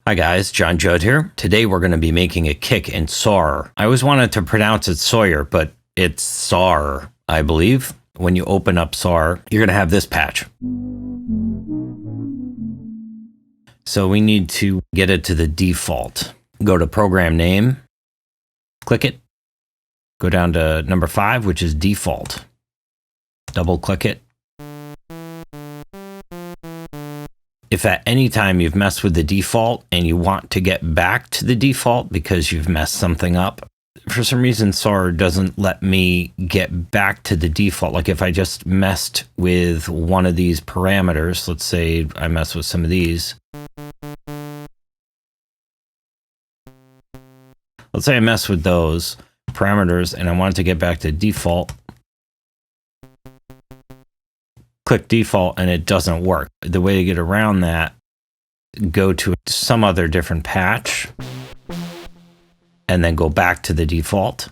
Hi guys, John Judd here. Today we're going to be making a kick in Sawyer. I always wanted to pronounce it Sawyer, but it's Sawyer, I believe. When you open up Sawyer, you're going to have this patch. So we need to get it to the default. Go to program name, click it, go down to number 5, which is default. Double click it. If at any time you've messed with the default and you want to get back to the default because you've messed something up, for some reason Sawyer doesn't let me get back to the default. Like if I just messed with one of these parameters, let's say I mess with some of these. Let's say I mess with those parameters and I wanted to get back to default. Click default and it doesn't work. The way to get around that, go to some other different patch and then go back to the default.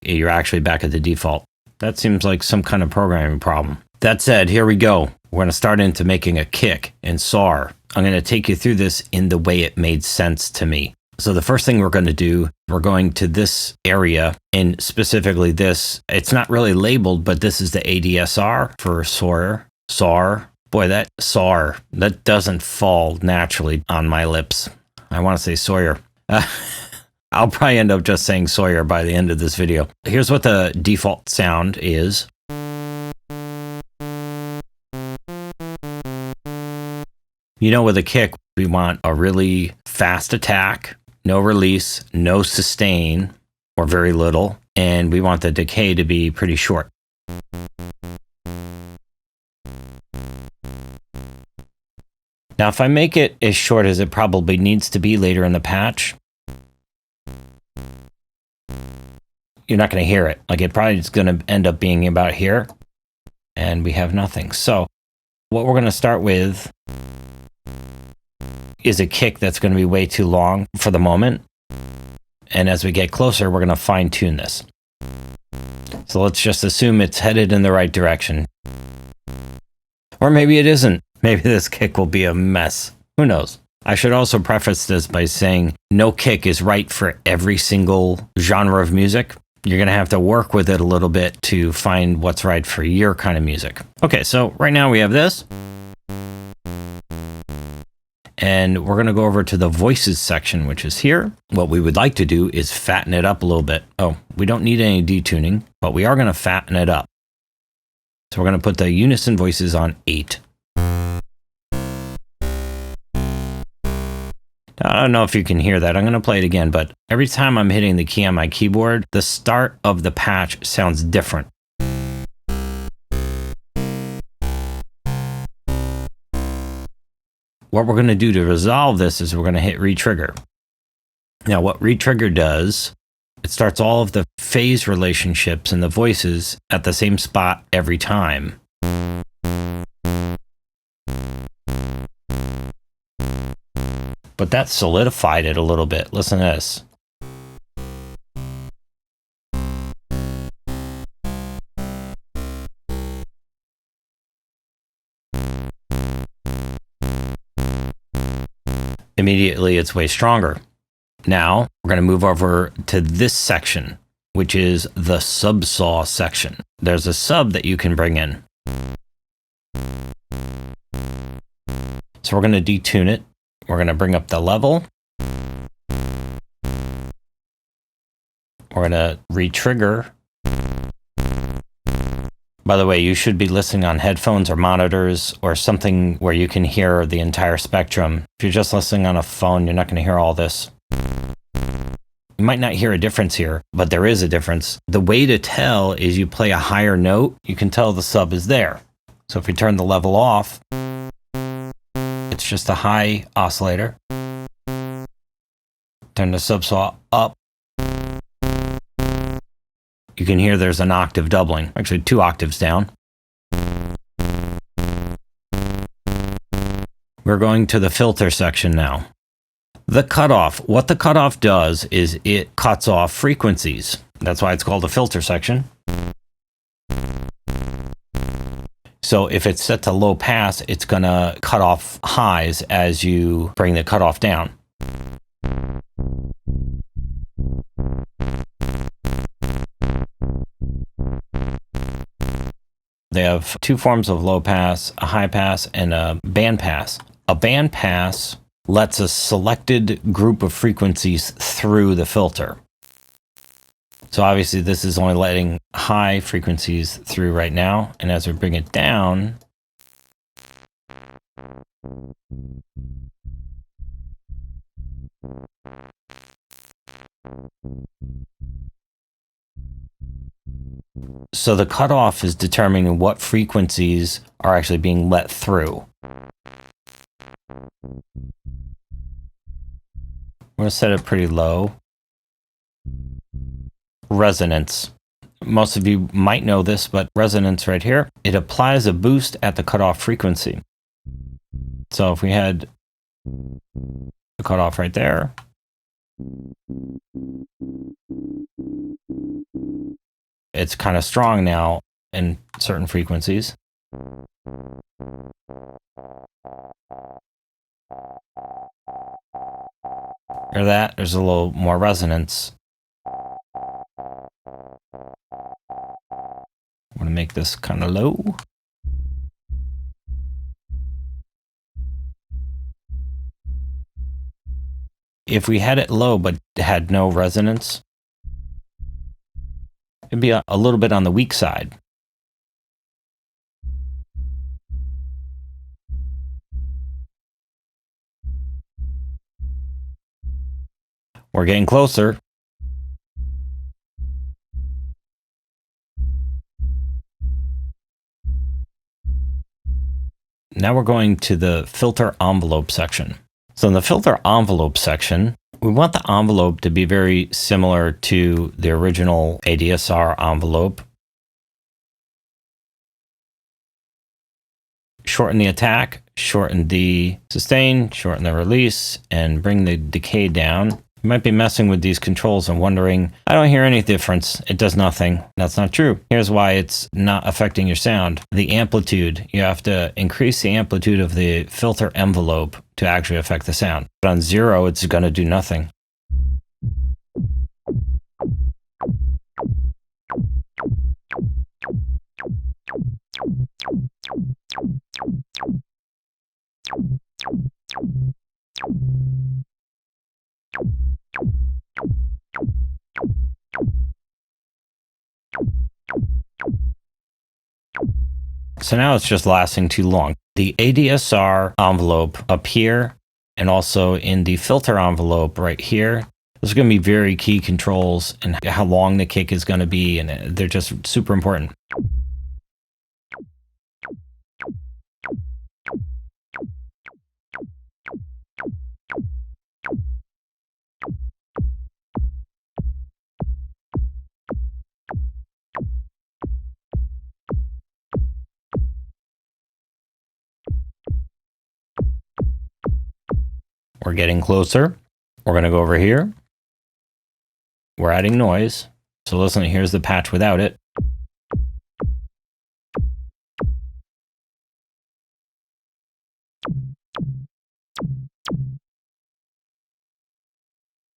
You're actually back at the default. That seems like some kind of programming problem. That said, here we go. We're going to start into making a kick in Sawyer. I'm going to take you through this in the way it made sense to me. So the first thing we're going to do, we're going to this area, and specifically this, it's not really labeled, but this is the ADSR for Sawyer. Sawyer. Boy, that Sawyer, that doesn't fall naturally on my lips. I want to say Sawyer. I'll probably end up just saying Sawyer by the end of this video. Here's what the default sound is. You know, with a kick, we want a really fast attack, no release, no sustain, or very little, and we want the decay to be pretty short. Now, if I make it as short as it probably needs to be later in the patch, you're not going to hear it. Like it probably is going to end up being about here, and we have nothing. So what we're going to start with is a kick that's going to be way too long for the moment. And as we get closer, we're going to fine tune this. So let's just assume it's headed in the right direction. Or maybe it isn't. Maybe this kick will be a mess. Who knows? I should also preface this by saying no kick is right for every single genre of music. You're going to have to work with it a little bit to find what's right for your kind of music. Okay, so right now we have this. And we're going to go over to the voices section, which is here. What we would like to do is fatten it up a little bit. Oh, we don't need any detuning, but we are going to fatten it up. So we're going to put the unison voices on 8. Now, I don't know if you can hear that. I'm going to play it again, but every time I'm hitting the key on my keyboard, the start of the patch sounds different. What we're going to do to resolve this is we're going to hit retrigger. Now, what retrigger does, it starts all of the phase relationships and the voices at the same spot every time. But that solidified it a little bit. Listen to this. Immediately, it's way stronger. Now, we're going to move over to this section, which is the subsaw section. There's a sub that you can bring in. So we're going to detune it. We're going to bring up the level. We're going to retrigger. By the way, you should be listening on headphones or monitors or something where you can hear the entire spectrum. If you're just listening on a phone, you're not going to hear all this. You might not hear a difference here, but there is a difference. The way to tell is you play a higher note, you can tell the sub is there. So if we turn the level off, it's just a high oscillator. Turn the subsaw up. You can hear there's an octave doubling, actually 2 octaves down. We're going to the filter section now. The cutoff. What the cutoff does is it cuts off frequencies. That's why it's called a filter section. So if it's set to low pass, it's going to cut off highs as you bring the cutoff down. They have two forms of low pass, a high pass and a band pass. A band pass lets a selected group of frequencies through the filter. So obviously this is only letting high frequencies through right now. And as we bring it down, so the cutoff is determining what frequencies are actually being let through. I'm going to set it pretty low. Resonance. Most of you might know this, but resonance right here, it applies a boost at the cutoff frequency. So if we had the cutoff right there, it's kind of strong now in certain frequencies. Hear that? There's a little more resonance. I'm going to make this kind of low. If we had it low but had no resonance, it'd be a little bit on the weak side. We're getting closer. Now we're going to the filter envelope section. So in the filter envelope section, we want the envelope to be very similar to the original ADSR envelope. Shorten the attack, shorten the sustain, shorten the release, and bring the decay down. You might be messing with these controls and wondering, I don't hear any difference. It does nothing. That's not true. Here's why it's not affecting your sound. The amplitude, you have to increase the amplitude of the filter envelope to actually affect the sound. But on 0, it's going to do nothing. So now it's just lasting too long. The ADSR envelope up here and also in the filter envelope right here, those are going to be very key controls and how long the kick is going to be, and they're just super important. We're getting closer. We're going to go over here. We're adding noise. So listen, here's the patch without it.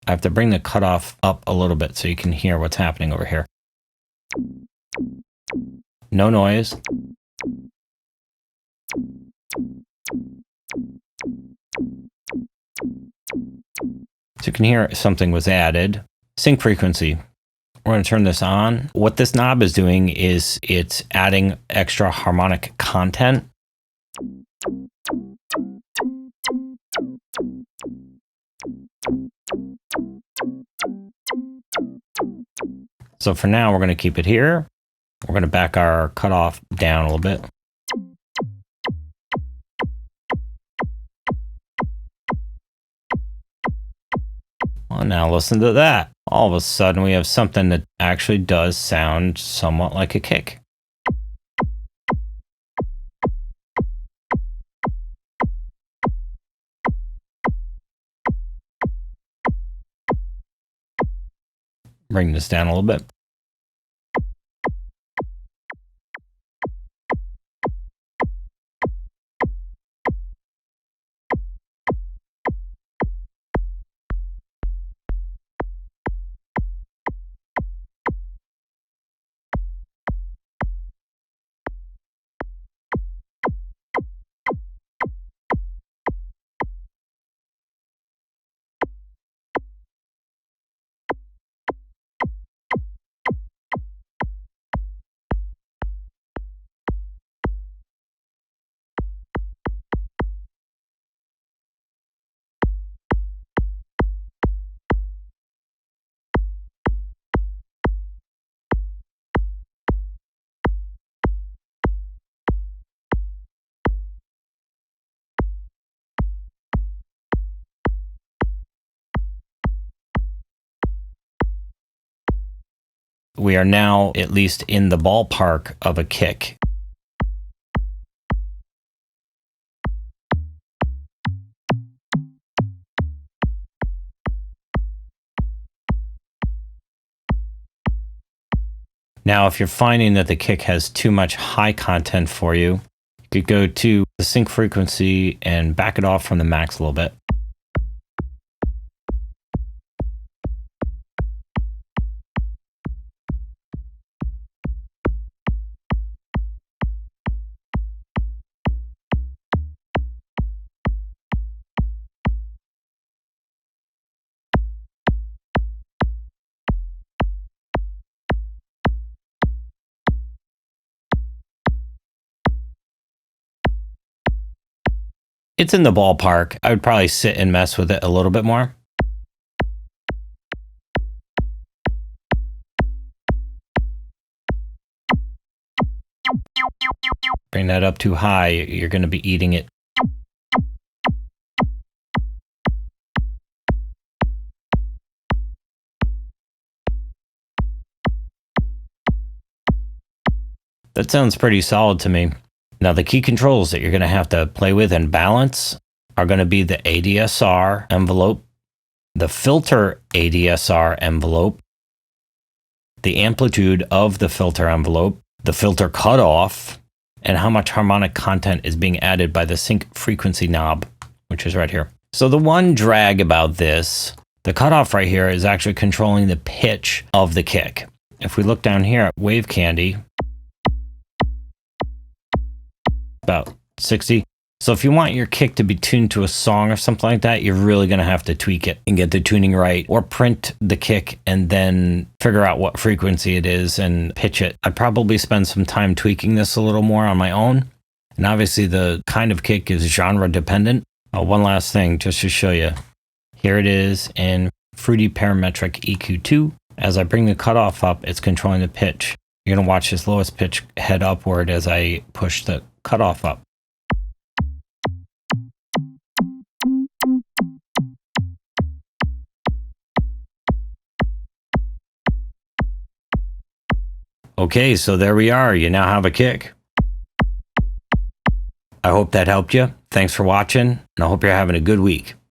I have to bring the cutoff up a little bit so you can hear what's happening over here. No noise. So you can hear something was added. Sync frequency. We're going to turn this on. What this knob is doing is it's adding extra harmonic content. So for now, we're going to keep it here. We're going to back our cutoff down a little bit. Well, now listen to that. All of a sudden, we have something that actually does sound somewhat like a kick. Bring this down a little bit. we are now at least in the ballpark of a kick. Now, if you're finding that the kick has too much high content for you, you could go to the sync frequency and back it off from the max a little bit. It's in the ballpark. I would probably sit and mess with it a little bit more. Bring that up too high, you're going to be eating it. That sounds pretty solid to me. Now, the key controls that you're going to have to play with and balance are going to be the ADSR envelope, the filter ADSR envelope, the amplitude of the filter envelope, the filter cutoff, and how much harmonic content is being added by the sync frequency knob, which is right here. So the one drag about this, the cutoff right here is actually controlling the pitch of the kick. If we look down here at Wave Candy, about 60. So if you want your kick to be tuned to a song or something like that, you're really going to have to tweak it and get the tuning right, or print the kick and then figure out what frequency it is and pitch it. I'd probably spend some time tweaking this a little more on my own. And obviously the kind of kick is genre dependent. One last thing just to show you. Here it is in Fruity Parametric EQ2. As I bring the cutoff up, it's controlling the pitch. You're going to watch this lowest pitch head upward as I push the cutoff up. Okay, so there we are. You now have a kick. I hope that helped you. Thanks for watching, and I hope you're having a good week.